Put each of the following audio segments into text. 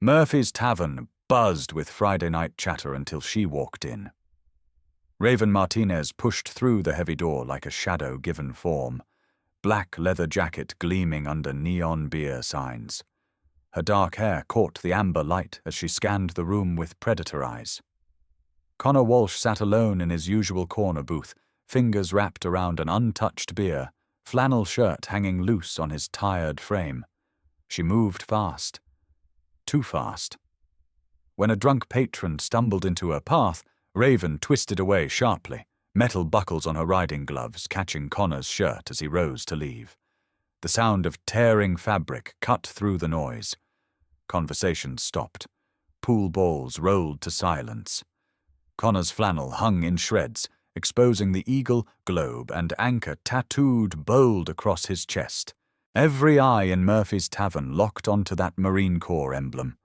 Murphy's Tavern buzzed with Friday night chatter until she walked in. Raven Martinez pushed through the heavy door like a shadow given form, black leather jacket gleaming under neon beer signs. Her dark hair caught the amber light as she scanned the room with predator eyes. Connor Walsh sat alone in his usual corner booth, fingers wrapped around an untouched beer, flannel shirt hanging loose on his tired frame. She moved fast. Too fast. When a drunk patron stumbled into her path, Raven twisted away sharply, metal buckles on her riding gloves catching Connor's shirt as he rose to leave. The sound of tearing fabric cut through the noise. Conversation stopped. Pool balls rolled to silence. Connor's flannel hung in shreds, exposing the eagle, globe, and anchor tattooed bold across his chest. Every eye in Murphy's Tavern locked onto that Marine Corps emblem.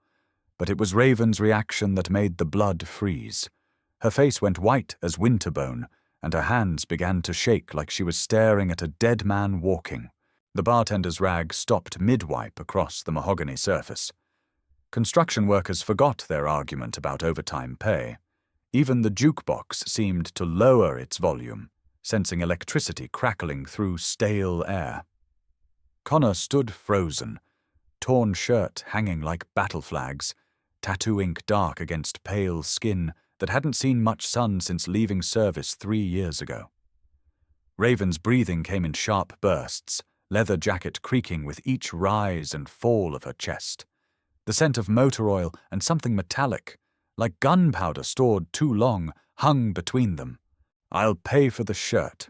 But it was Raven's reaction that made the blood freeze. Her face went white as winterbone, and her hands began to shake like she was staring at a dead man walking. The bartender's rag stopped mid-wipe across the mahogany surface. Construction workers forgot their argument about overtime pay. Even the jukebox seemed to lower its volume, sensing electricity crackling through stale air. Connor stood frozen, torn shirt hanging like battle flags, tattoo ink dark against pale skin that hadn't seen much sun since leaving service 3 years ago. Raven's breathing came in sharp bursts, leather jacket creaking with each rise and fall of her chest. The scent of motor oil and something metallic, like gunpowder stored too long, hung between them. "I'll pay for the shirt."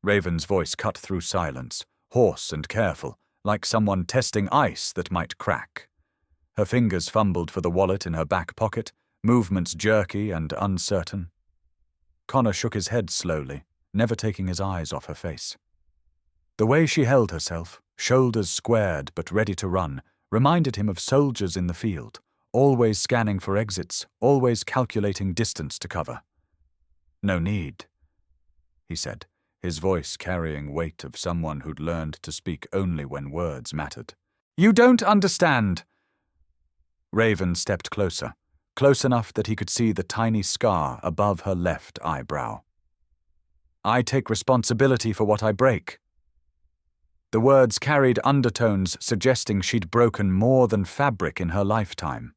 Raven's voice cut through silence, hoarse and careful, like someone testing ice that might crack. Her fingers fumbled for the wallet in her back pocket, movements jerky and uncertain. Connor shook his head slowly, never taking his eyes off her face. The way she held herself, shoulders squared but ready to run, reminded him of soldiers in the field, always scanning for exits, always calculating distance to cover. "No need," he said, his voice carrying weight of someone who'd learned to speak only when words mattered. "You don't understand." Raven stepped closer, close enough that he could see the tiny scar above her left eyebrow. "I take responsibility for what I break." The words carried undertones suggesting she'd broken more than fabric in her lifetime.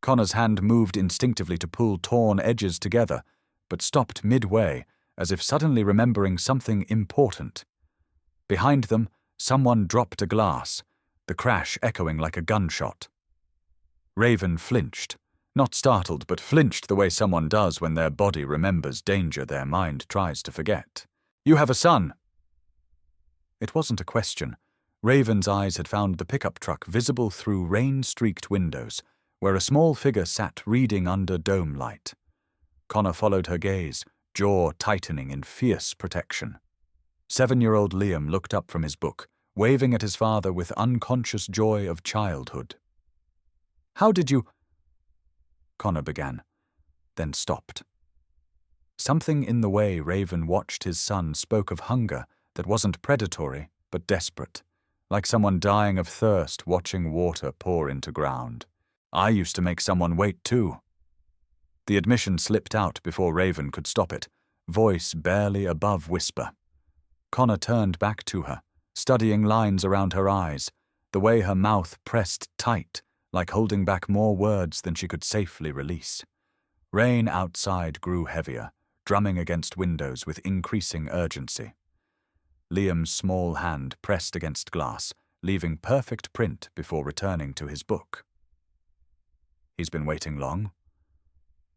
Connor's hand moved instinctively to pull torn edges together, but stopped midway, as if suddenly remembering something important. Behind them, someone dropped a glass, the crash echoing like a gunshot. Raven flinched, not startled, but flinched the way someone does when their body remembers danger their mind tries to forget. "You have a son." It wasn't a question. Raven's eyes had found the pickup truck visible through rain-streaked windows, where a small figure sat reading under dome light. Connor followed her gaze, jaw tightening in fierce protection. 7-year-old Liam looked up from his book, waving at his father with unconscious joy of childhood. "How did you—" Connor began, then stopped. Something in the way Raven watched his son spoke of hunger that wasn't predatory, but desperate, like someone dying of thirst watching water pour into ground. "I used to make someone wait too." The admission slipped out before Raven could stop it, voice barely above whisper. Connor turned back to her, studying lines around her eyes, the way her mouth pressed tight, like holding back more words than she could safely release. Rain outside grew heavier, drumming against windows with increasing urgency. Liam's small hand pressed against glass, leaving perfect print before returning to his book. "He's been waiting long?"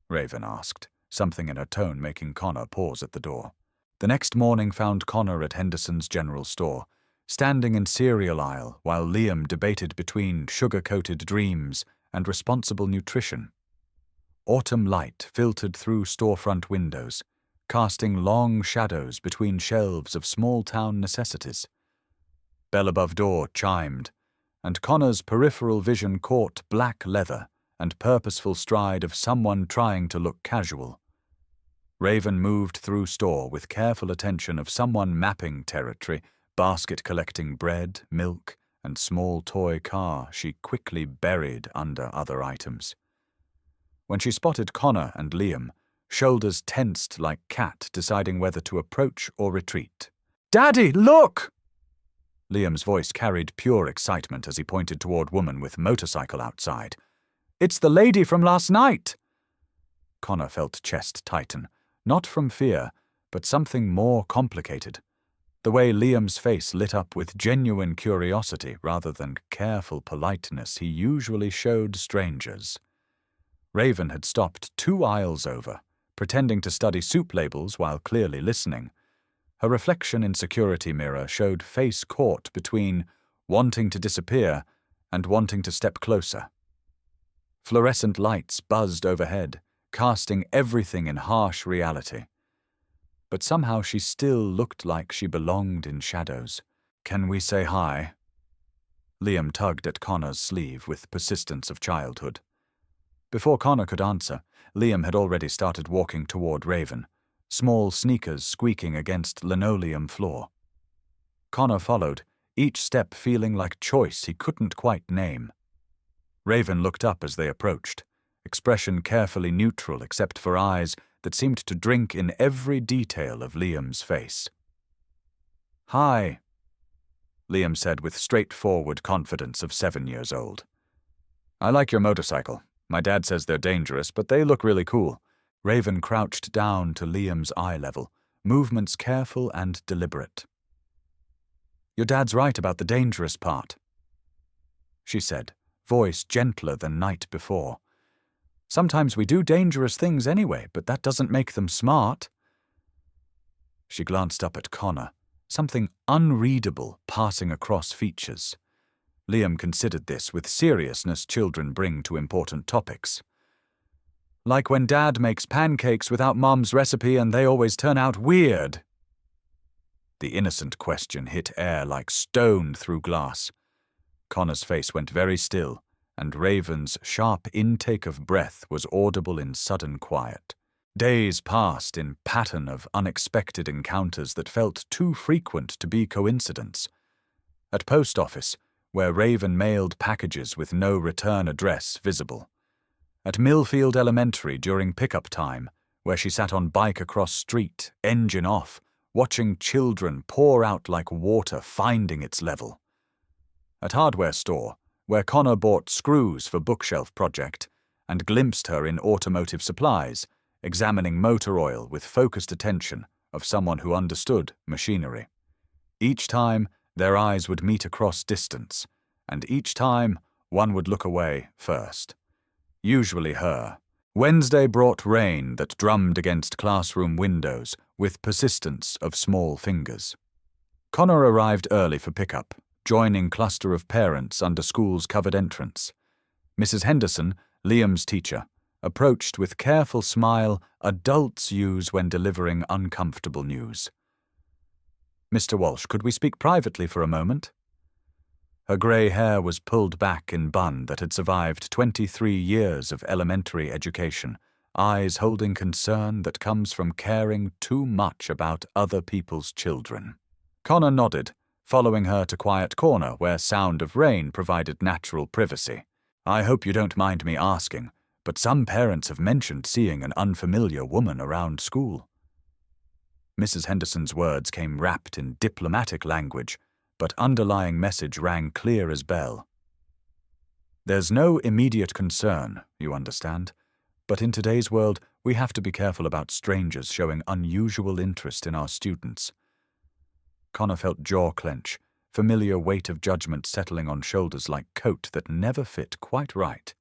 Raven asked, something in her tone making Connor pause at the door. The next morning found Connor at Henderson's general store, standing in cereal aisle while Liam debated between sugar-coated dreams and responsible nutrition. Autumn light filtered through storefront windows, casting long shadows between shelves of small-town necessities. Bell above door chimed, and Connor's peripheral vision caught black leather and purposeful stride of someone trying to look casual. Raven moved through store with careful attention of someone mapping territory, basket collecting bread, milk, and small toy car she quickly buried under other items. When she spotted Connor and Liam, shoulders tensed like cat deciding whether to approach or retreat. "Daddy, look!" Liam's voice carried pure excitement as he pointed toward woman with motorcycle outside. "It's the lady from last night!" Connor felt chest tighten, not from fear, but something more complicated. The way Liam's face lit up with genuine curiosity rather than careful politeness he usually showed strangers. Raven had stopped 2 aisles over, pretending to study soup labels while clearly listening. Her reflection in security mirror showed face caught between wanting to disappear and wanting to step closer. Fluorescent lights buzzed overhead, casting everything in harsh reality. But somehow she still looked like she belonged in shadows. "Can we say hi?" Liam tugged at Connor's sleeve with persistence of childhood. Before Connor could answer, Liam had already started walking toward Raven, small sneakers squeaking against linoleum floor. Connor followed, each step feeling like choice he couldn't quite name. Raven looked up as they approached, expression carefully neutral except for eyes that seemed to drink in every detail of Liam's face. "Hi," Liam said with straightforward confidence of 7 years old. "I like your motorcycle. My dad says they're dangerous, but they look really cool." Raven crouched down to Liam's eye level, movements careful and deliberate. "Your dad's right about the dangerous part," she said, voice gentler than night before. "Sometimes we do dangerous things anyway, but that doesn't make them smart." She glanced up at Connor, something unreadable passing across features. Liam considered this with seriousness children bring to important topics. "Like when Dad makes pancakes without Mom's recipe and they always turn out weird." The innocent question hit air like stone through glass. Connor's face went very still, and Raven's sharp intake of breath was audible in sudden quiet. Days passed in pattern of unexpected encounters that felt too frequent to be coincidence. At post office, where Raven mailed packages with no return address visible. At Millfield Elementary during pickup time, where she sat on bike across street, engine off, watching children pour out like water finding its level. At hardware store, where Connor bought screws for bookshelf project and glimpsed her in automotive supplies, examining motor oil with focused attention of someone who understood machinery. Each time, their eyes would meet across distance, and each time, one would look away first. Usually her. Wednesday brought rain that drummed against classroom windows with persistence of small fingers. Connor arrived early for pickup, joining cluster of parents under school's covered entrance. Mrs. Henderson, Liam's teacher, approached with careful smile adults use when delivering uncomfortable news. "Mr. Walsh, could we speak privately for a moment?" Her grey hair was pulled back in bun that had survived 23 years of elementary education, eyes holding concern that comes from caring too much about other people's children. Connor nodded, following her to quiet corner where sound of rain provided natural privacy. "I hope you don't mind me asking, but some parents have mentioned seeing an unfamiliar woman around school." Mrs. Henderson's words came wrapped in diplomatic language, but underlying message rang clear as bell. "There's no immediate concern, you understand, but in today's world we have to be careful about strangers showing unusual interest in our students." Connor felt jaw clench, familiar weight of judgment settling on shoulders like coat that never fit quite right.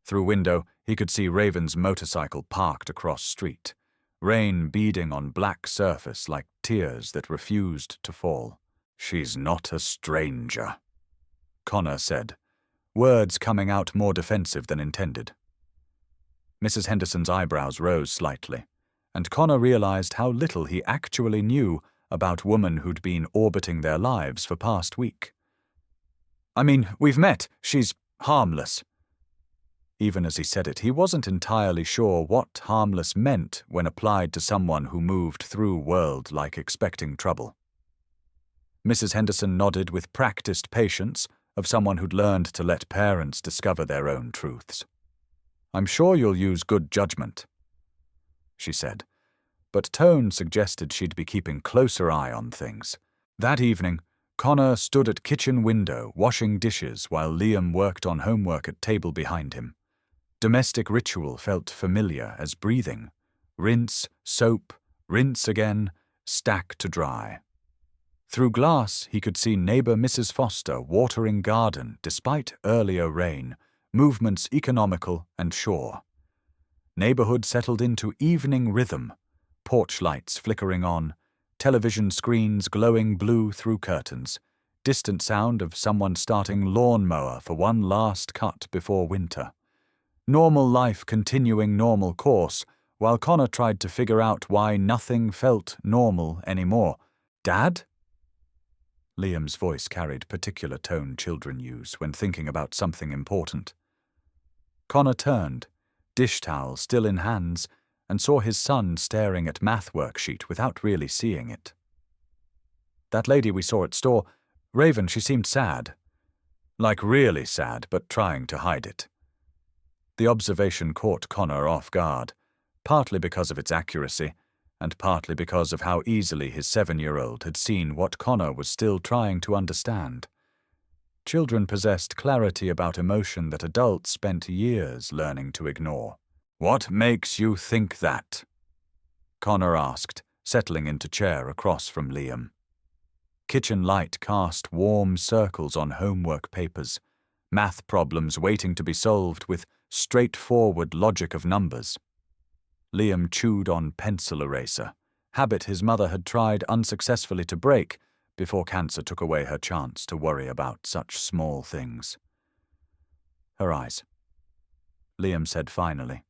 Through window, he could see Raven's motorcycle parked across street, rain beading on black surface like tears that refused to fall. "She's not a stranger," Connor said, words coming out more defensive than intended. Mrs. Henderson's eyebrows rose slightly, and Connor realized how little he actually knew about women who'd been orbiting their lives for past week. "I mean, we've met. She's harmless." Even as he said it, he wasn't entirely sure what harmless meant when applied to someone who moved through world like expecting trouble. Mrs. Henderson nodded with practiced patience of someone who'd learned to let parents discover their own truths. "I'm sure you'll use good judgment," she said, but tone suggested she'd be keeping closer eye on things. That evening, Connor stood at kitchen window washing dishes while Liam worked on homework at table behind him. Domestic ritual felt familiar as breathing. Rinse, soap, rinse again, stack to dry. Through glass, he could see neighbor Mrs. Foster watering garden despite earlier rain, movements economical and sure. Neighborhood settled into evening rhythm, porch lights flickering on, television screens glowing blue through curtains, distant sound of someone starting lawnmower for one last cut before winter. Normal life continuing normal course, while Connor tried to figure out why nothing felt normal anymore. "Dad?" Liam's voice carried particular tone children use when thinking about something important. Connor turned, dish towel still in hands, and saw his son staring at math worksheet without really seeing it. "That lady we saw at store, Raven, she seemed sad. Like really sad, but trying to hide it." The observation caught Connor off guard, partly because of its accuracy, and partly because of how easily his 7-year-old had seen what Connor was still trying to understand. Children possessed clarity about emotion that adults spent years learning to ignore. "What makes you think that?" Connor asked, settling into chair across from Liam. Kitchen light cast warm circles on homework papers, math problems waiting to be solved with straightforward logic of numbers. Liam chewed on pencil eraser, habit his mother had tried unsuccessfully to break before cancer took away her chance to worry about such small things. "Her eyes," Liam said finally.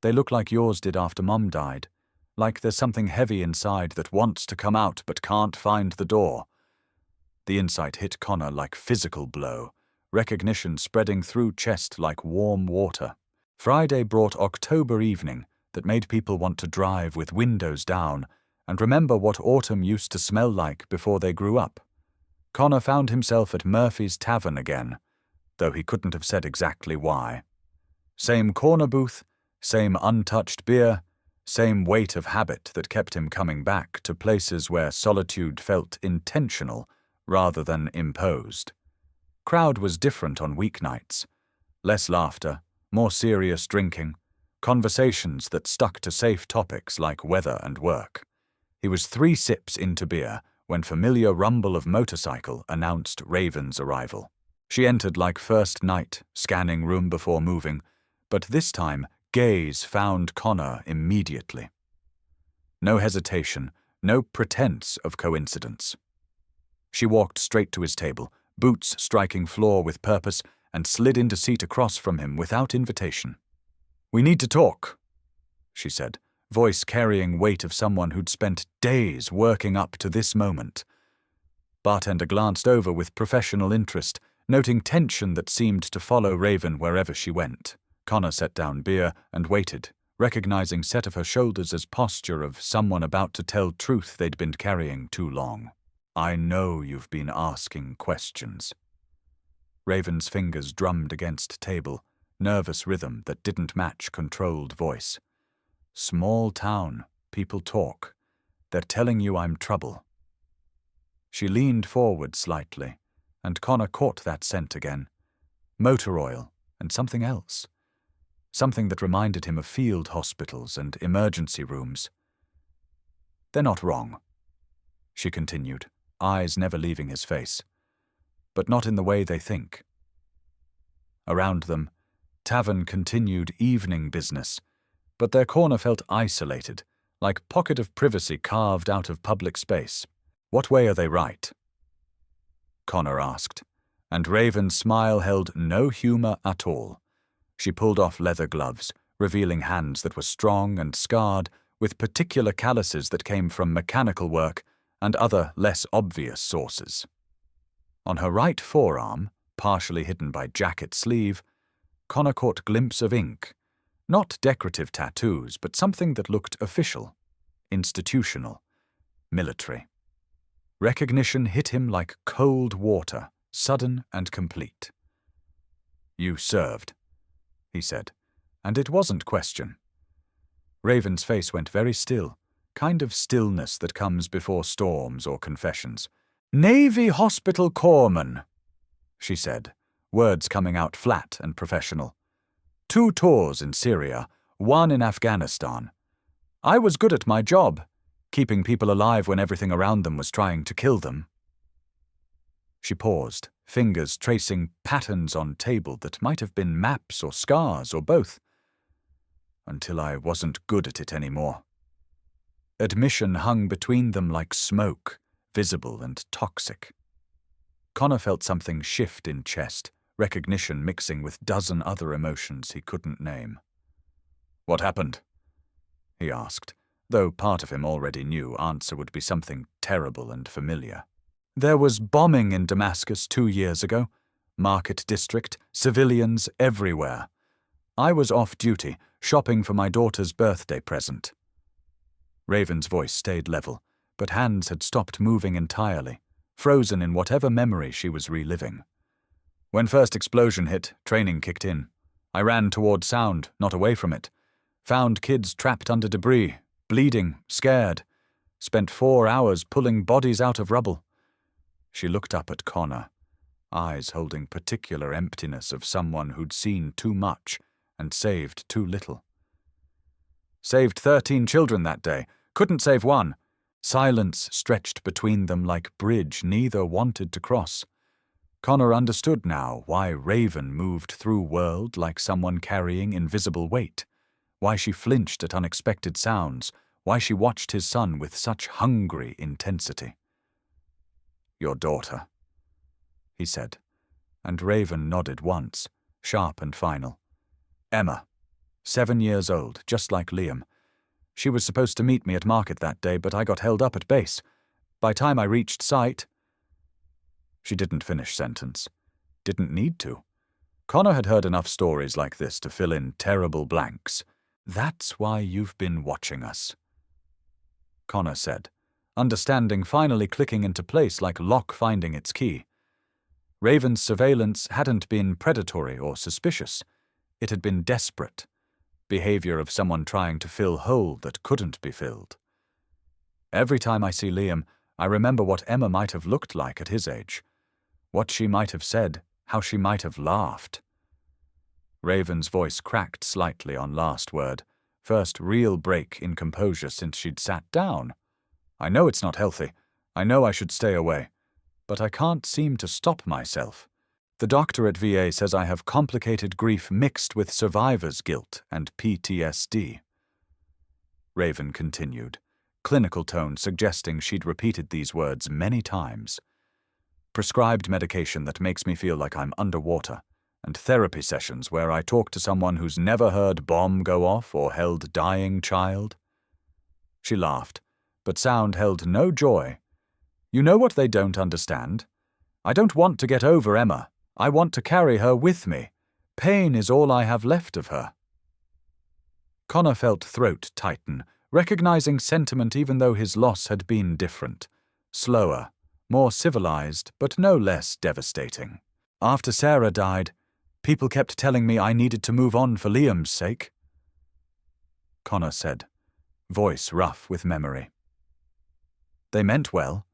"They look like yours did after Mom died, like there's something heavy inside that wants to come out but can't find the door." The insight hit Connor like physical blow, recognition spreading through chest like warm water. Friday brought October evening that made people want to drive with windows down and remember what autumn used to smell like before they grew up. Connor found himself at Murphy's Tavern again, though he couldn't have said exactly why. Same corner booth, same untouched beer, same weight of habit that kept him coming back to places where solitude felt intentional rather than imposed. Crowd was different on weeknights. Less laughter, more serious drinking, conversations that stuck to safe topics like weather and work. He was 3 sips into beer when familiar rumble of motorcycle announced Raven's arrival. She entered like first night, scanning room before moving, but this time gaze found Connor immediately. No hesitation, no pretense of coincidence. She walked straight to his table, boots striking floor with purpose, and slid into seat across from him without invitation. "We need to talk," she said, voice carrying weight of someone who'd spent days working up to this moment. Bartender glanced over with professional interest, noting tension that seemed to follow Raven wherever she went. Connor set down beer and waited, recognizing set of her shoulders as posture of someone about to tell truth they'd been carrying too long. "I know you've been asking questions." Raven's fingers drummed against table, nervous rhythm that didn't match controlled voice. "Small town, people talk. They're telling you I'm trouble." She leaned forward slightly, and Connor caught that scent again. Motor oil and something else. Something that reminded him of field hospitals and emergency rooms. "They're not wrong," she continued, eyes never leaving his face. "But not in the way they think." Around them, Tavern continued evening business, but their corner felt isolated, like pocket of privacy carved out of public space. "What way are they right?" Connor asked, and Raven's smile held no humor at all. She pulled off leather gloves, revealing hands that were strong and scarred, with particular calluses that came from mechanical work and other less obvious sources. On her right forearm, partially hidden by jacket sleeve, Connor caught glimpse of ink. Not decorative tattoos, but something that looked official, institutional, military. Recognition hit him like cold water, sudden and complete. "You served," he said, and it wasn't question. Raven's face went very still, kind of stillness that comes before storms or confessions. "Navy Hospital Corpsman," she said, words coming out flat and professional. "2 tours in Syria, 1 in Afghanistan. I was good at my job, keeping people alive when everything around them was trying to kill them." She paused, fingers tracing patterns on table that might have been maps or scars or both. "Until I wasn't good at it anymore." Admission hung between them like smoke, visible and toxic. Connor felt something shift in chest, recognition mixing with dozen other emotions he couldn't name. "What happened?" he asked, though part of him already knew answer would be something terrible and familiar. "There was bombing in Damascus 2 years ago. Market district, civilians everywhere. I was off duty, shopping for my daughter's birthday present." Raven's voice stayed level, but hands had stopped moving entirely, frozen in whatever memory she was reliving. "When first explosion hit, training kicked in. I ran toward sound, not away from it. Found kids trapped under debris, bleeding, scared. Spent 4 hours pulling bodies out of rubble." She looked up at Connor, eyes holding particular emptiness of someone who'd seen too much and saved too little. "Saved 13 children that day. Couldn't save one." Silence stretched between them like bridge neither wanted to cross. Connor understood now why Raven moved through world like someone carrying invisible weight, why she flinched at unexpected sounds, why she watched his son with such hungry intensity. "Your daughter," he said, and Raven nodded once, sharp and final. "Emma, 7 years old, just like Liam. She was supposed to meet me at market that day, but I got held up at base. By time I reached site—" She didn't finish sentence. Didn't need to. Connor had heard enough stories like this to fill in terrible blanks. "That's why you've been watching us," Connor said, understanding finally clicking into place like lock finding its key. Raven's surveillance hadn't been predatory or suspicious. It had been desperate. Behavior of someone trying to fill hole that couldn't be filled. "Every time I see Liam, I remember what Emma might have looked like at his age. What she might have said, how she might have laughed." Raven's voice cracked slightly on last word, first real break in composure since she'd sat down. "I know it's not healthy. I know I should stay away. But I can't seem to stop myself. The doctor at VA says I have complicated grief mixed with survivor's guilt and PTSD." Raven continued, clinical tone suggesting she'd repeated these words many times. "Prescribed medication that makes me feel like I'm underwater, and therapy sessions where I talk to someone who's never heard bomb go off or held dying child." She laughed, but sound held no joy. "You know what they don't understand? I don't want to get over Emma. I want to carry her with me. Pain is all I have left of her." Connor felt throat tighten, recognizing sentiment even though his loss had been different. Slower, more civilized, but no less devastating. "After Sarah died, people kept telling me I needed to move on for Liam's sake," Connor said, voice rough with memory. "They meant well,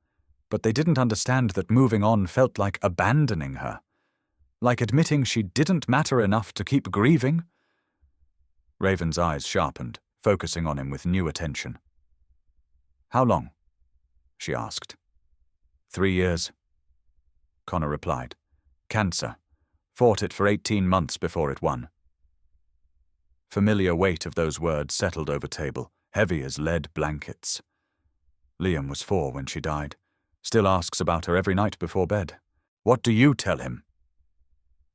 but they didn't understand that moving on felt like abandoning her. Like admitting she didn't matter enough to keep grieving." Raven's eyes sharpened, focusing on him with new attention. "How long?" she asked. 3 years, Connor replied. "Cancer. Fought it for 18 months before it won." Familiar weight of those words settled over table, heavy as lead blankets. "Liam was 4 when she died. Still asks about her every night before bed. What do you tell him?"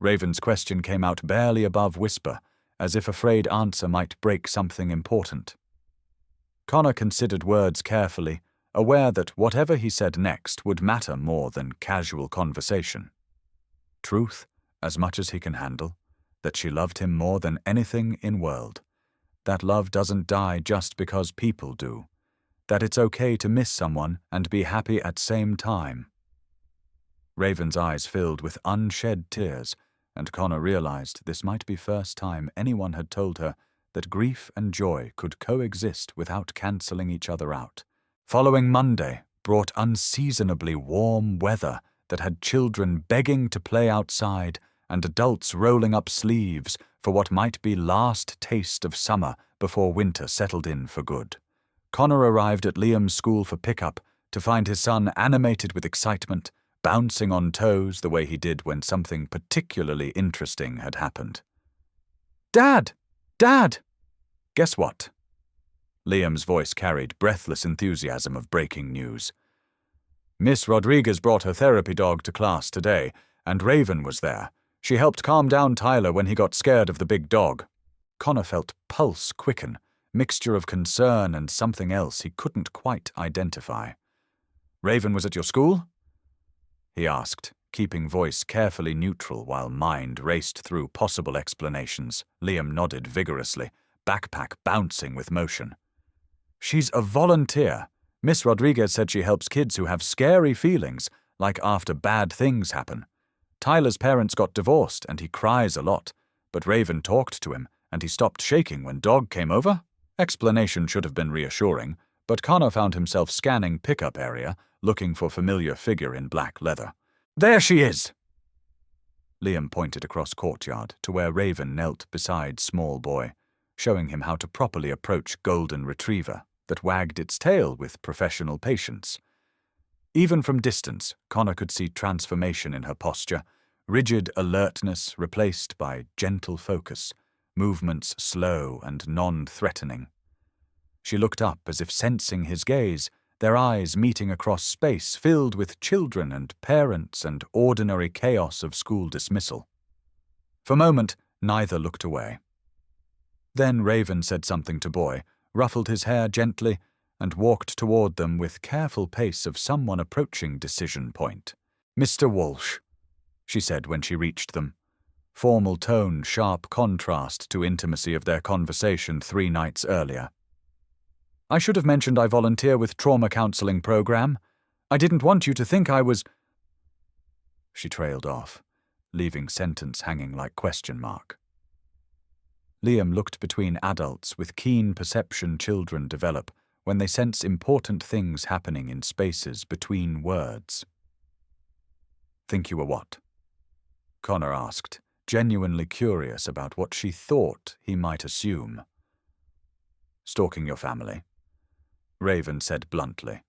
Raven's question came out barely above whisper, as if afraid answer might break something important. Connor considered words carefully, aware that whatever he said next would matter more than casual conversation. Truth, as much as he can handle, that she loved him more than anything in world. That love doesn't die just because people do. that it's okay to miss someone and be happy at same time. Raven's eyes filled with unshed tears, and Connor realized this might be first time anyone had told her that grief and joy could coexist without cancelling each other out. Following Monday brought unseasonably warm weather that had children begging to play outside and adults rolling up sleeves for what might be last taste of summer before winter settled in for good. Connor arrived at Liam's school for pickup to find his son animated with excitement, bouncing on toes the way he did when something particularly interesting had happened. "Dad! Dad!" "Guess what?" Liam's voice carried breathless enthusiasm of breaking news. "Miss Rodriguez brought her therapy dog to class today, and Raven was there. She helped calm down Tyler when he got scared of the big dog." Connor felt pulse quicken, mixture of concern and something else he couldn't quite identify. "Raven was at your school?" he asked, keeping voice carefully neutral while mind raced through possible explanations. Liam nodded vigorously, backpack bouncing with motion. "She's a volunteer. Miss Rodriguez said she helps kids who have scary feelings, like after bad things happen. Tyler's parents got divorced and he cries a lot, but Raven talked to him and he stopped shaking when Dog came over." Explanation should have been reassuring, but Connor found himself scanning pickup area, looking for familiar figure in black leather. "There she is!" Liam pointed across courtyard to where Raven knelt beside small boy, showing him how to properly approach golden retriever that wagged its tail with professional patience. Even from distance, Connor could see transformation in her posture, rigid alertness replaced by gentle focus, movements slow and non-threatening. She looked up as if sensing his gaze, their eyes meeting across space filled with children and parents and ordinary chaos of school dismissal. For a moment, neither looked away. Then Raven said something to Boy, ruffled his hair gently, and walked toward them with careful pace of someone approaching decision point. "Mr. Walsh," she said when she reached them. Formal tone, sharp contrast to intimacy of their conversation 3 nights earlier. "I should have mentioned I volunteer with trauma counseling program. I didn't want you to think I was—" She trailed off, leaving sentence hanging like question mark. Liam looked between adults with keen perception children develop when they sense important things happening in spaces between words. "Think you were what?" Connor asked, genuinely curious about what she thought he might assume. "Stalking your family," Raven said bluntly,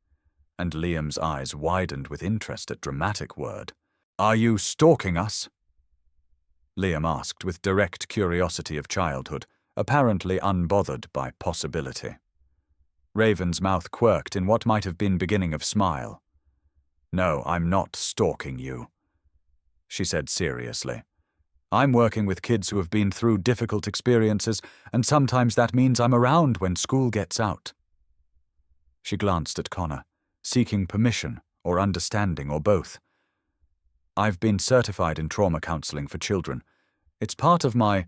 and Liam's eyes widened with interest at dramatic word. "Are you stalking us?" Liam asked with direct curiosity of childhood, apparently unbothered by possibility. Raven's mouth quirked in what might have been beginning of smile. "No, I'm not stalking you," she said seriously. "I'm working with kids who have been through difficult experiences, and sometimes that means I'm around when school gets out." She glanced at Connor, seeking permission or understanding or both. "I've been certified in trauma counseling for children. It's part of my—"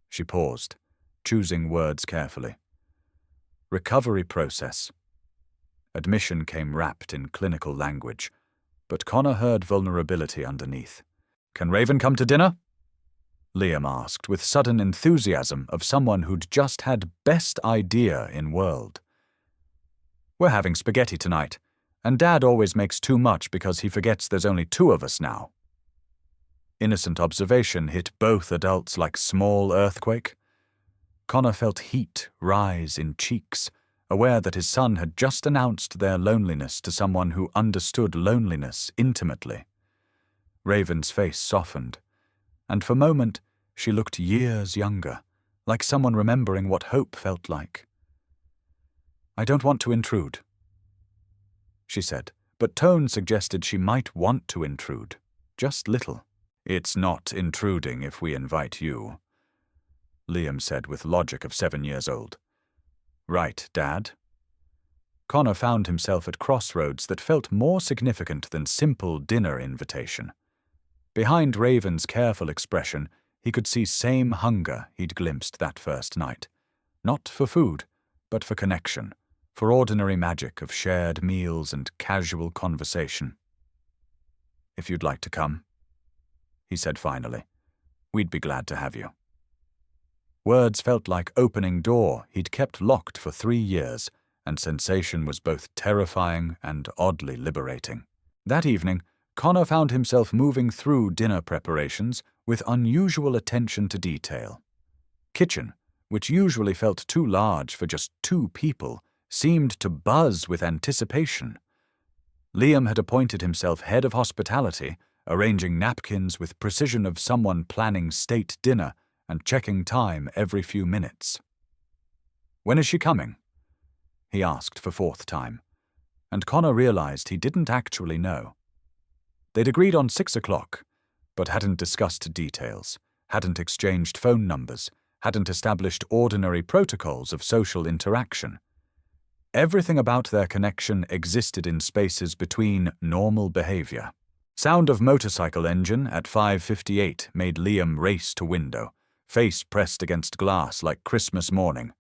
She paused, choosing words carefully. "Recovery process." Admission came wrapped in clinical language, but Connor heard vulnerability underneath. "Can Raven come to dinner?" Liam asked with sudden enthusiasm of someone who'd just had best idea in world. "We're having spaghetti tonight, and Dad always makes too much because he forgets there's only 2 of us now." Innocent observation hit both adults like small earthquake. Connor felt heat rise in cheeks, aware that his son had just announced their loneliness to someone who understood loneliness intimately. Raven's face softened, and for a moment she looked years younger, like someone remembering what hope felt like. "I don't want to intrude," she said, but tone suggested she might want to intrude, just little. "It's not intruding if we invite you," Liam said with logic of 7 years old. "Right, Dad?" Connor found himself at crossroads that felt more significant than simple dinner invitation. Behind Raven's careful expression, he could see same hunger he'd glimpsed that first night. Not for food, but for connection, for ordinary magic of shared meals and casual conversation. "If you'd like to come," he said finally, "we'd be glad to have you." Words felt like opening door he'd kept locked for 3 years, and sensation was both terrifying and oddly liberating. That evening, Connor found himself moving through dinner preparations with unusual attention to detail. Kitchen, which usually felt too large for just 2 people, seemed to buzz with anticipation. Liam had appointed himself head of hospitality, arranging napkins with precision of someone planning state dinner and checking time every few minutes. "When is she coming?" he asked for 4th time, and Connor realized he didn't actually know. They'd agreed on 6 o'clock, but hadn't discussed details, hadn't exchanged phone numbers, hadn't established ordinary protocols of social interaction. Everything about their connection existed in spaces between normal behavior. Sound of motorcycle engine at 5:58 made Liam race to window, face pressed against glass like Christmas morning.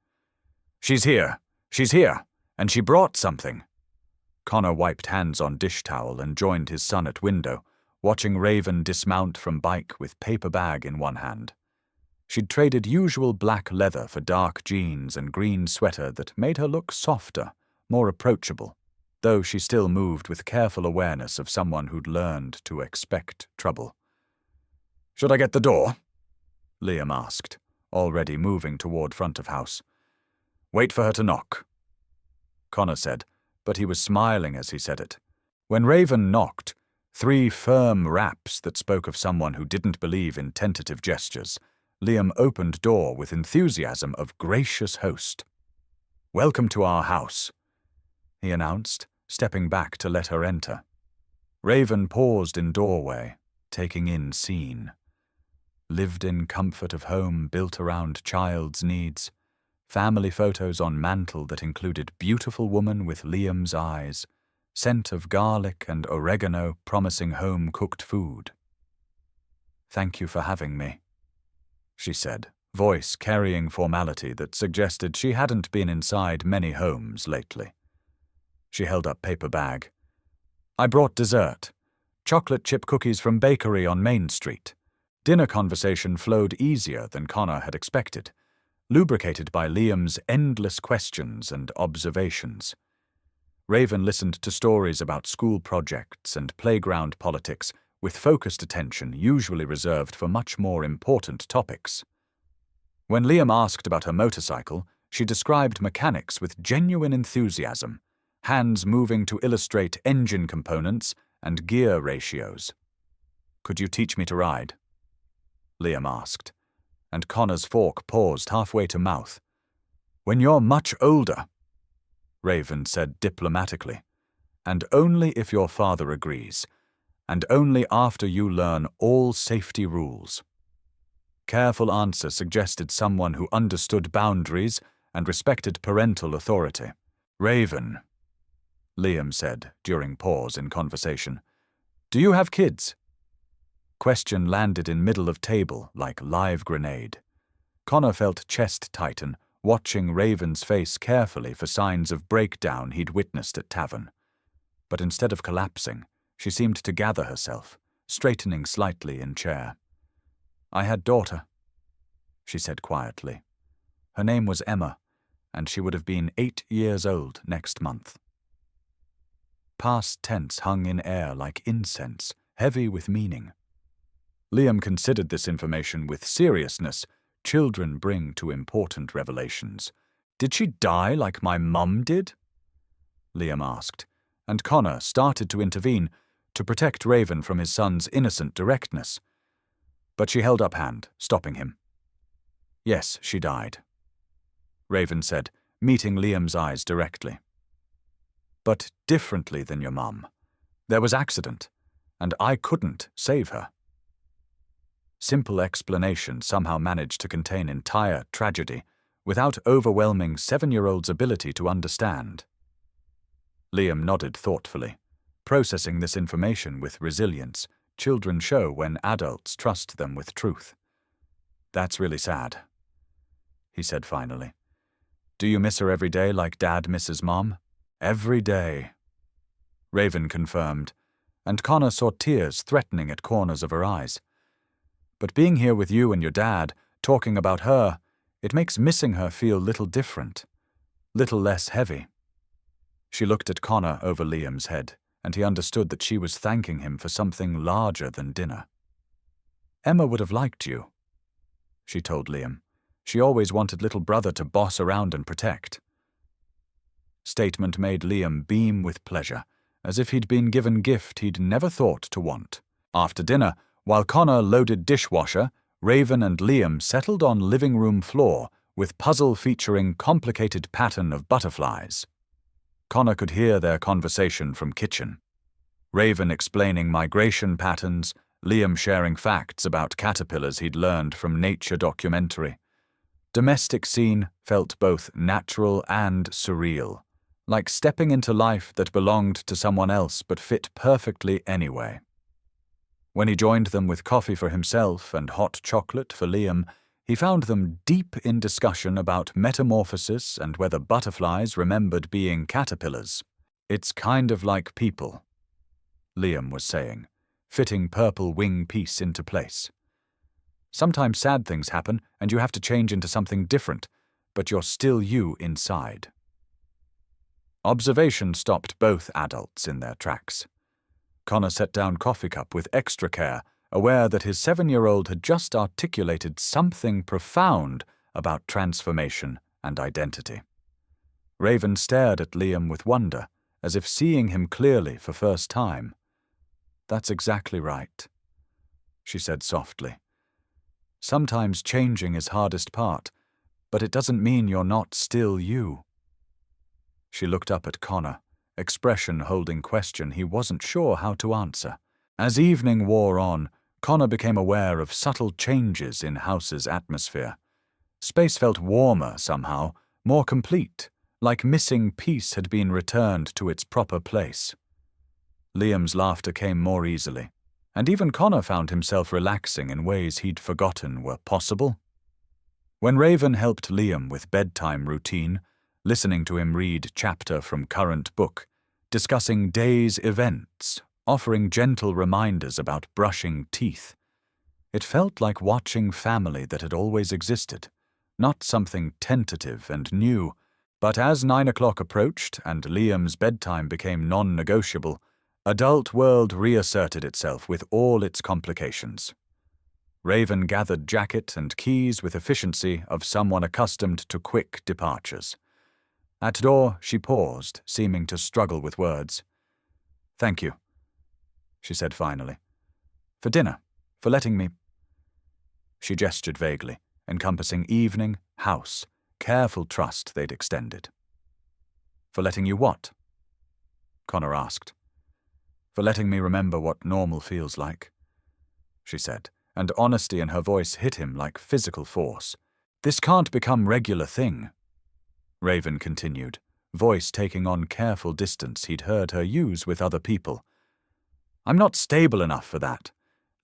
She's here, and she brought something." Connor wiped hands on dish towel and joined his son at window, watching Raven dismount from bike with paper bag in one hand. She'd traded usual black leather for dark jeans and green sweater that made her look softer, more approachable, though she still moved with careful awareness of someone who'd learned to expect trouble. "Should I get the door?" Liam asked, already moving toward front of house. "Wait for her to knock," Connor said, but he was smiling as he said it. When Raven knocked, 3 firm raps that spoke of someone who didn't believe in tentative gestures, Liam opened door with enthusiasm of gracious host. "Welcome to our house," he announced, stepping back to let her enter. Raven paused in doorway, taking in scene. Lived-in comfort of home built around child's needs, family photos on mantel that included beautiful woman with Liam's eyes, scent of garlic and oregano promising home-cooked food. "Thank you for having me," she said, voice carrying formality that suggested she hadn't been inside many homes lately. She held up paper bag. "I brought dessert. Chocolate chip cookies from bakery on Main Street." Dinner conversation flowed easier than Connor had expected, lubricated by Liam's endless questions and observations. Raven listened to stories about school projects and playground politics with focused attention usually reserved for much more important topics. When Liam asked about her motorcycle, she described mechanics with genuine enthusiasm, hands moving to illustrate engine components and gear ratios. "Could you teach me to ride?" Liam asked, and Connor's fork paused halfway to mouth. "When you're much older," Raven said diplomatically, "and only if your father agrees, and only after you learn all safety rules." Careful answer suggested someone who understood boundaries and respected parental authority. "Raven," Liam said during pause in conversation, "do you have kids?" Question landed in middle of table like live grenade. Connor felt chest tighten, watching Raven's face carefully for signs of breakdown he'd witnessed at Tavern. But instead of collapsing, she seemed to gather herself, straightening slightly in chair. "I had daughter," she said quietly. Her name was Emma, and she would have been 8 years old next month. Past tense hung in air like incense, heavy with meaning. Liam considered this information with seriousness children bring to important revelations. "Did she die like my mum did?" Liam asked, and Connor started to intervene to protect Raven from his son's innocent directness. But she held up hand, stopping him. "Yes, she died," Raven said, meeting Liam's eyes directly. "But differently than your mum. There was accident, and I couldn't save her." Simple explanation somehow managed to contain entire tragedy without overwhelming 7-year-old's ability to understand. Liam nodded thoughtfully, processing this information with resilience children show when adults trust them with truth. "That's really sad," he said finally. Do you miss her every day like Dad misses Mom? Every day. Raven confirmed, and Connor saw tears threatening at corners of her eyes. But being here with you and your dad, talking about her, it makes missing her feel little different, little less heavy. She looked at Connor over Liam's head, and he understood that she was thanking him for something larger than dinner. Emma would have liked you, she told Liam. She always wanted little brother to boss around and protect. Statement made Liam beam with pleasure, as if he'd been given gift he'd never thought to want. After dinner, while Connor loaded dishwasher, Raven and Liam settled on living room floor with puzzle featuring complicated pattern of butterflies. Connor could hear their conversation from kitchen. Raven explaining migration patterns, Liam sharing facts about caterpillars he'd learned from nature documentary. Domestic scene felt both natural and surreal, like stepping into life that belonged to someone else but fit perfectly anyway. When he joined them with coffee for himself and hot chocolate for Liam, he found them deep in discussion about metamorphosis and whether butterflies remembered being caterpillars. It's kind of like people, Liam was saying, fitting purple wing piece into place. Sometimes sad things happen and you have to change into something different, but you're still you inside. Observation stopped both adults in their tracks. Connor set down coffee cup with extra care, aware that his 7-year-old had just articulated something profound about transformation and identity. Raven stared at Liam with wonder, as if seeing him clearly for first time. That's exactly right, she said softly. Sometimes changing is hardest part, but it doesn't mean you're not still you. She looked up at Connor, expression holding question he wasn't sure how to answer. As evening wore on, Connor became aware of subtle changes in House's atmosphere. Space felt warmer somehow, more complete, like missing piece had been returned to its proper place. Liam's laughter came more easily, and even Connor found himself relaxing in ways he'd forgotten were possible. When Raven helped Liam with bedtime routine, listening to him read chapter from current book, discussing day's events, offering gentle reminders about brushing teeth, it felt like watching family that had always existed, not something tentative and new. But as 9 o'clock approached and Liam's bedtime became non-negotiable, adult world reasserted itself with all its complications. Raven gathered jacket and keys with efficiency of someone accustomed to quick departures. At door, she paused, seeming to struggle with words. "Thank you," she said finally. "For dinner, for letting me—" She gestured vaguely, encompassing evening, house, careful trust they'd extended. "For letting you what?" Connor asked. "For letting me remember what normal feels like," she said, and honesty in her voice hit him like physical force. "This can't become regular thing," Raven continued, voice taking on careful distance he'd heard her use with other people. "I'm not stable enough for that.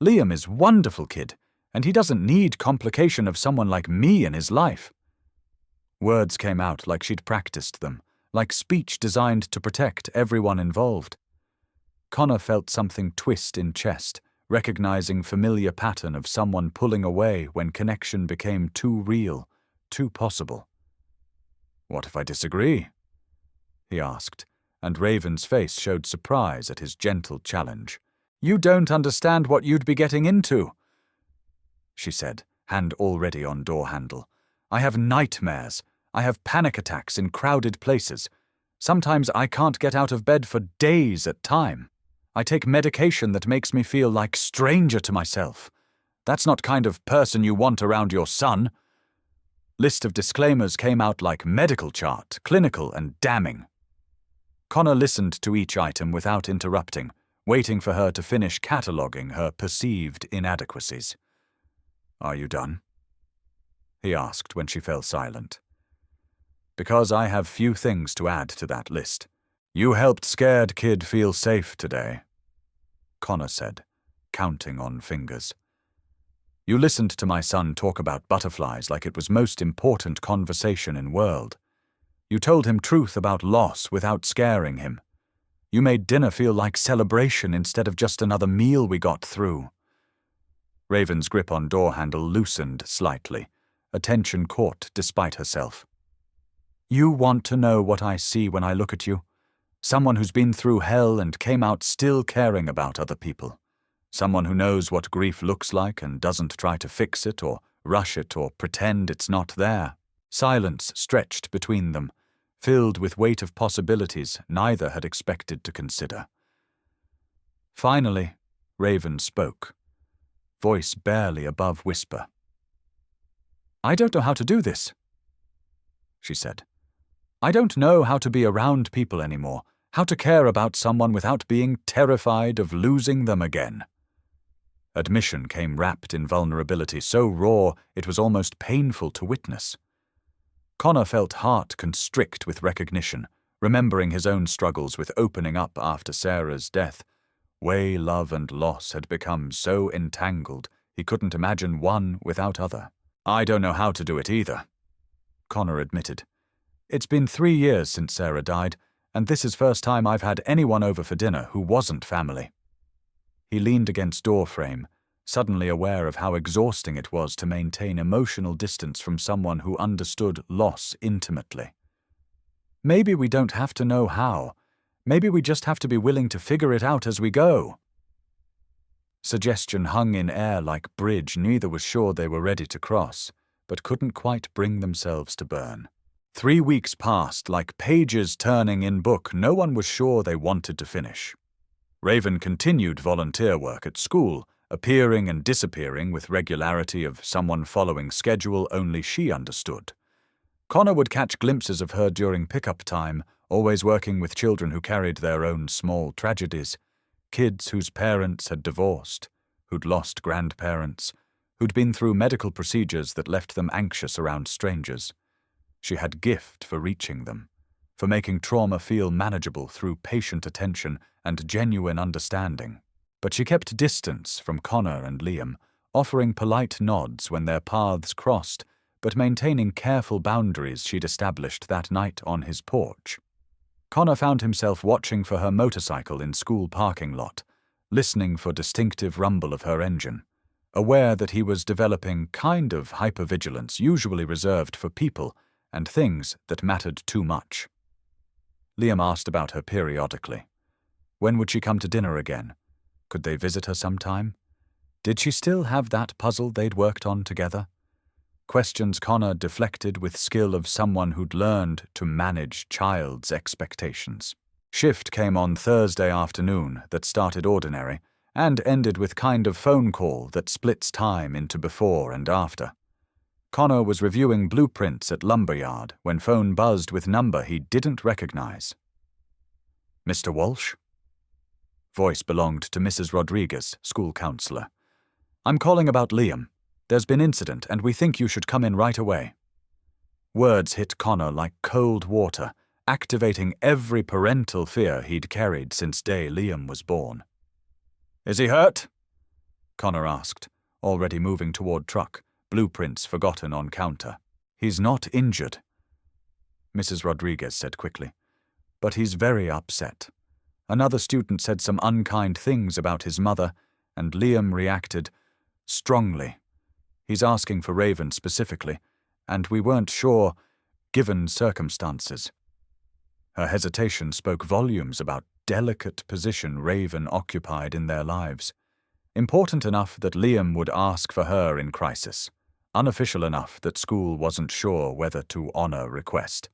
Liam is wonderful kid, and he doesn't need complication of someone like me in his life." Words came out like she'd practiced them, like speech designed to protect everyone involved. Connor felt something twist in chest, recognizing familiar pattern of someone pulling away when connection became too real, too possible. "What if I disagree?" he asked, and Raven's face showed surprise at his gentle challenge. "You don't understand what you'd be getting into," she said, hand already on door handle. "I have nightmares. I have panic attacks in crowded places. Sometimes I can't get out of bed for days at time. I take medication that makes me feel like stranger to myself. That's not kind of person you want around your son." List of disclaimers came out like medical chart, clinical and damning. Connor listened to each item without interrupting, waiting for her to finish cataloguing her perceived inadequacies. "Are you done?" he asked when she fell silent. "Because I have few things to add to that list. You helped scared kid feel safe today," Connor said, counting on fingers. "You listened to my son talk about butterflies like it was most important conversation in world. You told him truth about loss without scaring him. You made dinner feel like celebration instead of just another meal we got through. Raven's grip on door handle loosened slightly, attention caught despite herself. You want to know what I see when I look at you? Someone who's been through hell and came out still caring about other people. Someone who knows what grief looks like and doesn't try to fix it or rush it or pretend it's not there. Silence stretched between them, filled with weight of possibilities neither had expected to consider. Finally, Raven spoke, voice barely above whisper. I don't know how to do this, she said. I don't know how to be around people anymore, how to care about someone without being terrified of losing them again. Admission came wrapped in vulnerability so raw it was almost painful to witness. Connor felt heart constrict with recognition, remembering his own struggles with opening up after Sarah's death. Way, love, and loss had become so entangled he couldn't imagine one without other. I don't know how to do it either, Connor admitted. It's been 3 years since Sarah died, and this is first time I've had anyone over for dinner who wasn't family. He leaned against door frame, suddenly aware of how exhausting it was to maintain emotional distance from someone who understood loss intimately. Maybe we don't have to know how. Maybe we just have to be willing to figure it out as we go. Suggestion hung in air like bridge neither was sure they were ready to cross, but couldn't quite bring themselves to burn. 3 weeks passed like pages turning in book no one was sure they wanted to finish. Raven continued volunteer work at school, appearing and disappearing with regularity of someone following schedule only she understood. Connor would catch glimpses of her during pickup time, always working with children who carried their own small tragedies, kids whose parents had divorced, who'd lost grandparents, who'd been through medical procedures that left them anxious around strangers. She had gift for reaching them, for making trauma feel manageable through patient attention and genuine understanding. But she kept distance from Connor and Liam, offering polite nods when their paths crossed, but maintaining careful boundaries she'd established that night on his porch. Connor found himself watching for her motorcycle in school parking lot, listening for distinctive rumble of her engine, aware that he was developing kind of hypervigilance usually reserved for people and things that mattered too much. Liam asked about her periodically. When would she come to dinner again? Could they visit her sometime? Did she still have that puzzle they'd worked on together? Questions Connor deflected with skill of someone who'd learned to manage child's expectations. Shift came on Thursday afternoon that started ordinary and ended with kind of phone call that splits time into before and after. Connor was reviewing blueprints at lumberyard when phone buzzed with number he didn't recognize. Mr. Walsh? Voice belonged to Mrs. Rodriguez, school counselor. I'm calling about Liam. There's been incident and we think you should come in right away. Words hit Connor like cold water, activating every parental fear he'd carried since day Liam was born. Is he hurt? Connor asked, already moving toward truck, blueprints forgotten on counter. He's not injured, Mrs. Rodriguez said quickly, but he's very upset. Another student said some unkind things about his mother, and Liam reacted strongly. He's asking for Raven specifically, and we weren't sure, given circumstances. Her hesitation spoke volumes about delicate position Raven occupied in their lives. Important enough that Liam would ask for her in crisis. Unofficial enough that school wasn't sure whether to honor request.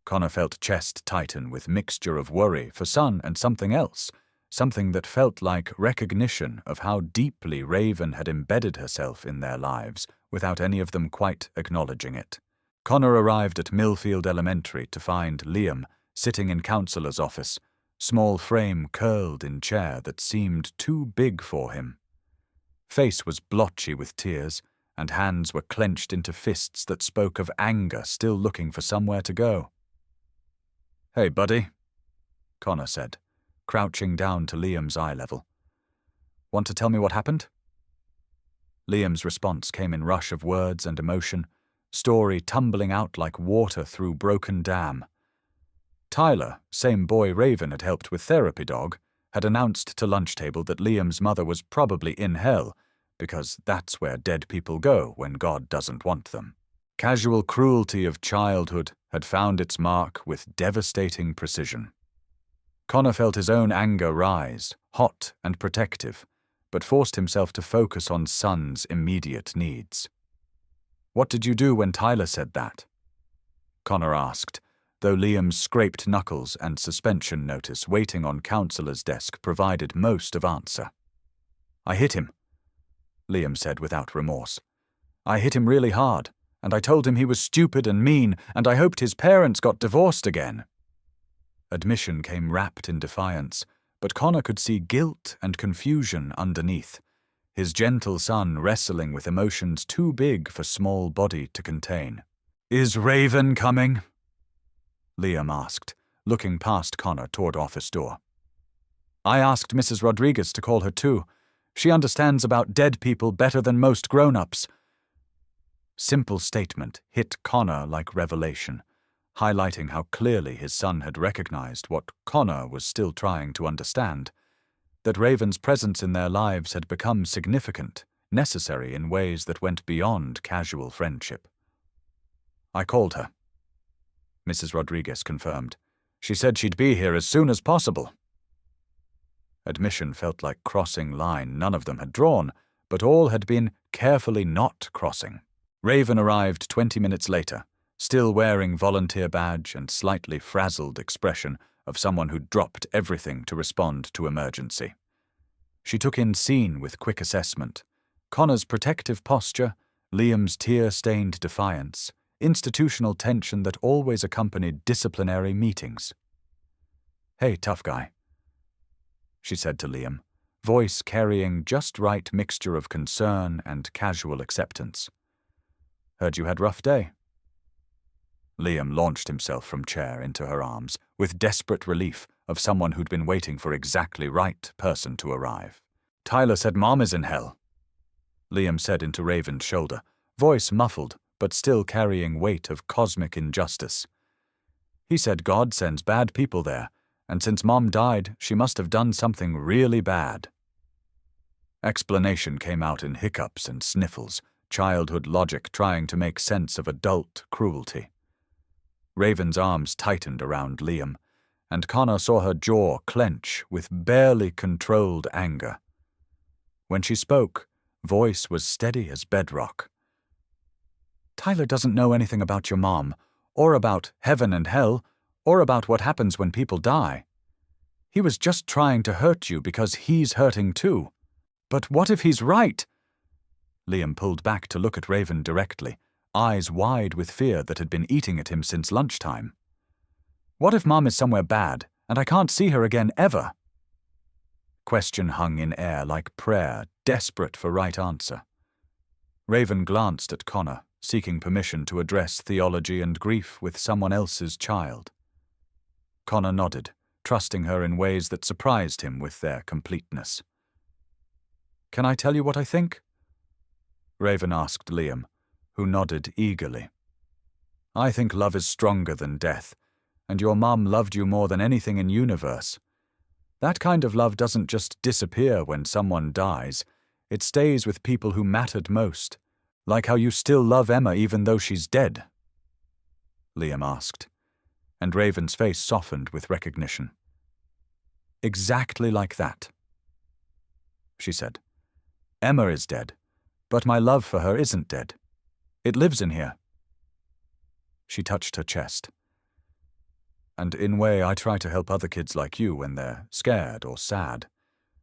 Connor felt chest tighten with mixture of worry for son and something else, something that felt like recognition of how deeply Raven had embedded herself in their lives without any of them quite acknowledging it. Connor arrived at Millfield Elementary to find Liam sitting in counselor's office, small frame curled in chair that seemed too big for him. Face was blotchy with tears, and hands were clenched into fists that spoke of anger still looking for somewhere to go. Hey, buddy, Connor said, crouching down to Liam's eye level. Want to tell me what happened? Liam's response came in rush of words and emotion, story tumbling out like water through broken dam. Tyler, same boy Raven had helped with therapy dog, had announced to lunch table that Liam's mother was probably in hell, because that's where dead people go when God doesn't want them. Casual cruelty of childhood had found its mark with devastating precision. Connor felt his own anger rise, hot and protective, but forced himself to focus on son's immediate needs. "What did you do when Tyler said that?" Connor asked, though Liam's scraped knuckles and suspension notice waiting on counselor's desk provided most of answer. "I hit him," Liam said without remorse. "I hit him really hard, and I told him he was stupid and mean, and I hoped his parents got divorced again." Admission came wrapped in defiance, but Connor could see guilt and confusion underneath, his gentle son wrestling with emotions too big for small body to contain. "Is Raven coming?" Liam asked, looking past Connor toward office door. "I asked Mrs. Rodriguez to call her too. She understands about dead people better than most grown-ups." Simple statement hit Connor like revelation, highlighting how clearly his son had recognized what Connor was still trying to understand, that Raven's presence in their lives had become significant, necessary in ways that went beyond casual friendship. "I called her," Mrs. Rodriguez confirmed. "She said she'd be here as soon as possible." Admission felt like crossing line none of them had drawn, but all had been carefully not crossing. Raven arrived 20 minutes later, still wearing volunteer badge and slightly frazzled expression of someone who'd dropped everything to respond to emergency. She took in scene with quick assessment, Connor's protective posture, Liam's tear-stained defiance, institutional tension that always accompanied disciplinary meetings. "Hey, tough guy," she said to Liam, voice carrying just right mixture of concern and casual acceptance. "Heard you had rough day." Liam launched himself from chair into her arms, with desperate relief of someone who'd been waiting for exactly right person to arrive. "Tyler said Mom is in hell," Liam said into Raven's shoulder, voice muffled but still carrying weight of cosmic injustice. "He said God sends bad people there, and since Mom died, she must have done something really bad." Explanation came out in hiccups and sniffles, childhood logic trying to make sense of adult cruelty. Raven's arms tightened around Liam, and Connor saw her jaw clench with barely controlled anger. When she spoke, voice was steady as bedrock. "Tyler doesn't know anything about your mom, or about heaven and hell, or about what happens when people die. He was just trying to hurt you because he's hurting too. But what if he's right?" Liam pulled back to look at Raven directly, eyes wide with fear that had been eating at him since lunchtime. "What if Mom is somewhere bad, and I can't see her again ever?" Question hung in air like prayer, desperate for right answer. Raven glanced at Connor, seeking permission to address theology and grief with someone else's child. Connor nodded, trusting her in ways that surprised him with their completeness. "Can I tell you what I think?" Raven asked Liam, who nodded eagerly. "I think love is stronger than death, and your mom loved you more than anything in universe. That kind of love doesn't just disappear when someone dies, it stays with people who mattered most, like how you still love Emma even though she's dead." Liam asked, and Raven's face softened with recognition. "Exactly like that," she said. "Emma is dead, but my love for her isn't dead. It lives in here." She touched her chest. "And in a way I try to help other kids like you when they're scared or sad.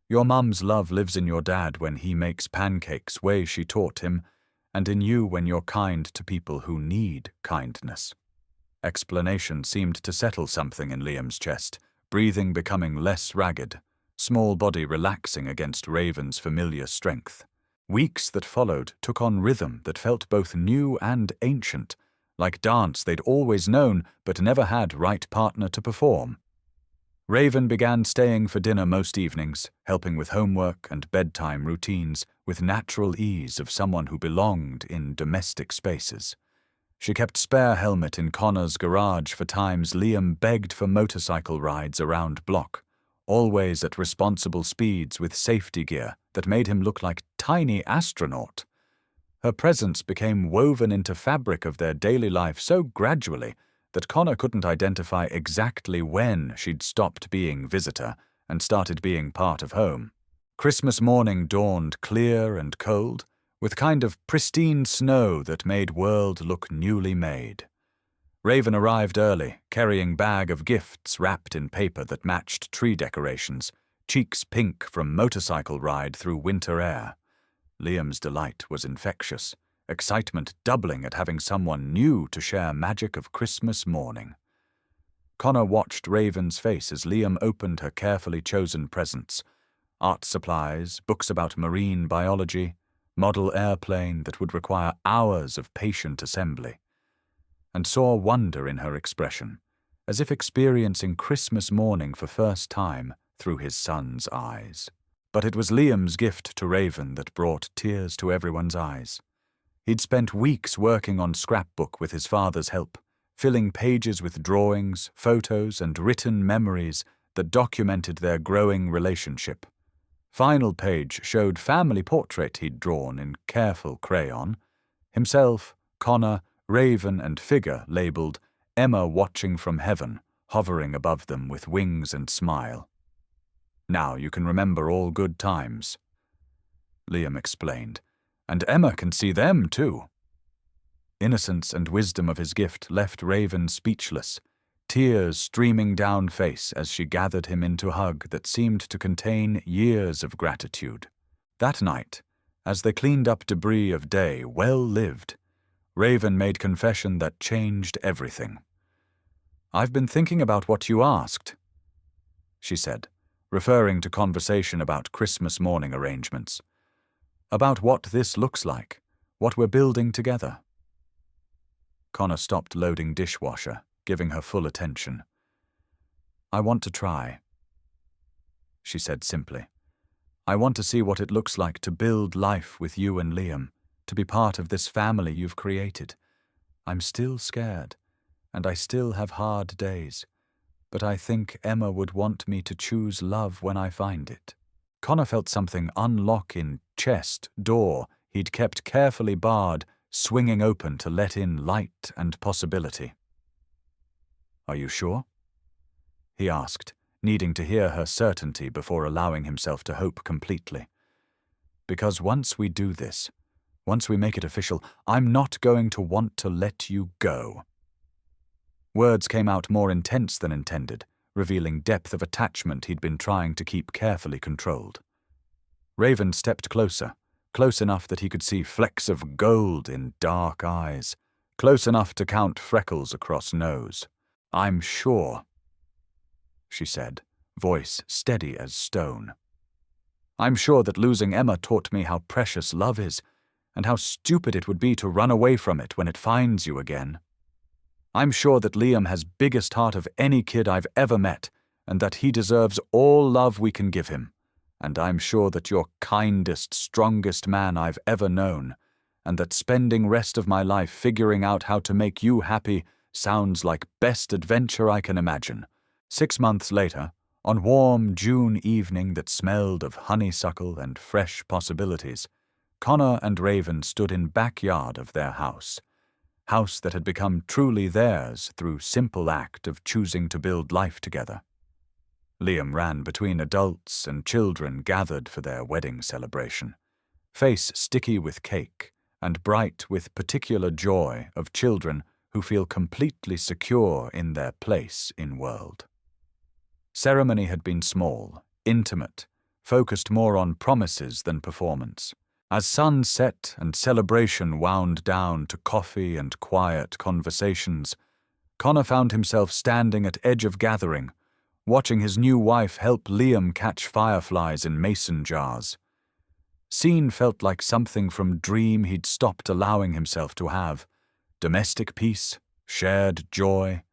Your mum's love lives in your dad when he makes pancakes way she taught him, and in you when you're kind to people who need kindness." Explanation seemed to settle something in Liam's chest, breathing becoming less ragged, small body relaxing against Raven's familiar strength. Weeks that followed took on rhythm that felt both new and ancient, like dance they'd always known but never had right partner to perform. Raven began staying for dinner most evenings, helping with homework and bedtime routines with natural ease of someone who belonged in domestic spaces. She kept spare helmet in Connor's garage for times Liam begged for motorcycle rides around block, always at responsible speeds with safety gear that made him look like tiny astronaut. Her presence became woven into fabric of their daily life so gradually that Connor couldn't identify exactly when she'd stopped being visitor and started being part of home. Christmas morning dawned clear and cold, with kind of pristine snow that made world look newly made. Raven arrived early, carrying bag of gifts wrapped in paper that matched tree decorations, cheeks pink from motorcycle ride through winter air. Liam's delight was infectious, excitement doubling at having someone new to share magic of Christmas morning. Connor watched Raven's face as Liam opened her carefully chosen presents: art supplies, books about marine biology, model airplane that would require hours of patient assembly, and saw wonder in her expression, as if experiencing Christmas morning for first time through his son's eyes. But it was Liam's gift to Raven that brought tears to everyone's eyes. He'd spent weeks working on scrapbook with his father's help, filling pages with drawings, photos, and written memories that documented their growing relationship. Final page showed family portrait he'd drawn in careful crayon, himself, Connor, Raven, and figure labeled Emma watching from heaven, hovering above them with wings and smile. "Now you can remember all good times," Liam explained, "and Emma can see them too." Innocence and wisdom of his gift left Raven speechless, tears streaming down face as she gathered him into a hug that seemed to contain years of gratitude. That night, as they cleaned up debris of day well lived, Raven made confession that changed everything. "I've been thinking about what you asked," she said, referring to conversation about Christmas morning arrangements. "About what this looks like, what we're building together." Connor stopped loading dishwasher, giving her full attention. "I want to try," she said simply. "I want to see what it looks like to build life with you and Liam, to be part of this family you've created. I'm still scared, and I still have hard days, but I think Emma would want me to choose love when I find it." Connor felt something unlock in chest door he'd kept carefully barred, swinging open to let in light and possibility. "Are you sure?" he asked, needing to hear her certainty before allowing himself to hope completely. "Because once we do this, once we make it official, I'm not going to want to let you go." Words came out more intense than intended, revealing depth of attachment he'd been trying to keep carefully controlled. Raven stepped closer, close enough that he could see flecks of gold in dark eyes, close enough to count freckles across nose. "I'm sure," she said, voice steady as stone. "I'm sure that losing Emma taught me how precious love is, and how stupid it would be to run away from it when it finds you again. I'm sure that Liam has biggest heart of any kid I've ever met, and that he deserves all love we can give him. And I'm sure that you're kindest, strongest man I've ever known, and that spending rest of my life figuring out how to make you happy sounds like best adventure I can imagine." 6 months later, on warm June evening that smelled of honeysuckle and fresh possibilities, Connor and Raven stood in backyard of their house that had become truly theirs through simple act of choosing to build life together. Liam ran between adults and children gathered for their wedding celebration, face sticky with cake and bright with particular joy of children who feel completely secure in their place in world. Ceremony had been small, intimate, focused more on promises than performance. As sun set and celebration wound down to coffee and quiet conversations, Connor found himself standing at edge of gathering, watching his new wife help Liam catch fireflies in mason jars. Scene felt like something from dream he'd stopped allowing himself to have. Domestic peace, shared joy,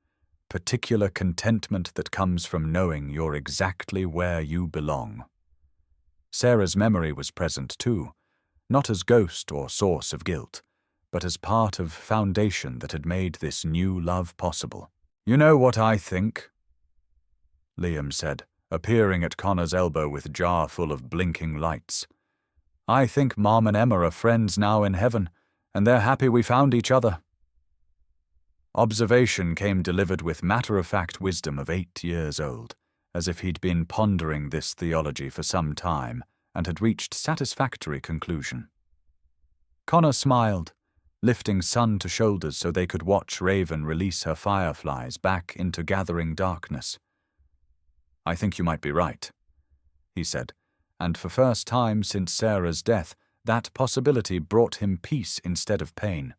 particular contentment that comes from knowing you're exactly where you belong. Sarah's memory was present too, not as ghost or source of guilt, but as part of foundation that had made this new love possible. "You know what I think?" Liam said, appearing at Connor's elbow with a jar full of blinking lights. "I think Mom and Emma are friends now in heaven, and they're happy we found each other." Observation came delivered with matter-of-fact wisdom of 8 years old, as if he'd been pondering this theology for some time and had reached satisfactory conclusion. Connor smiled, lifting Sun to shoulders so they could watch Raven release her fireflies back into gathering darkness. "I think you might be right," he said, and for first time since Sarah's death, that possibility brought him peace instead of pain.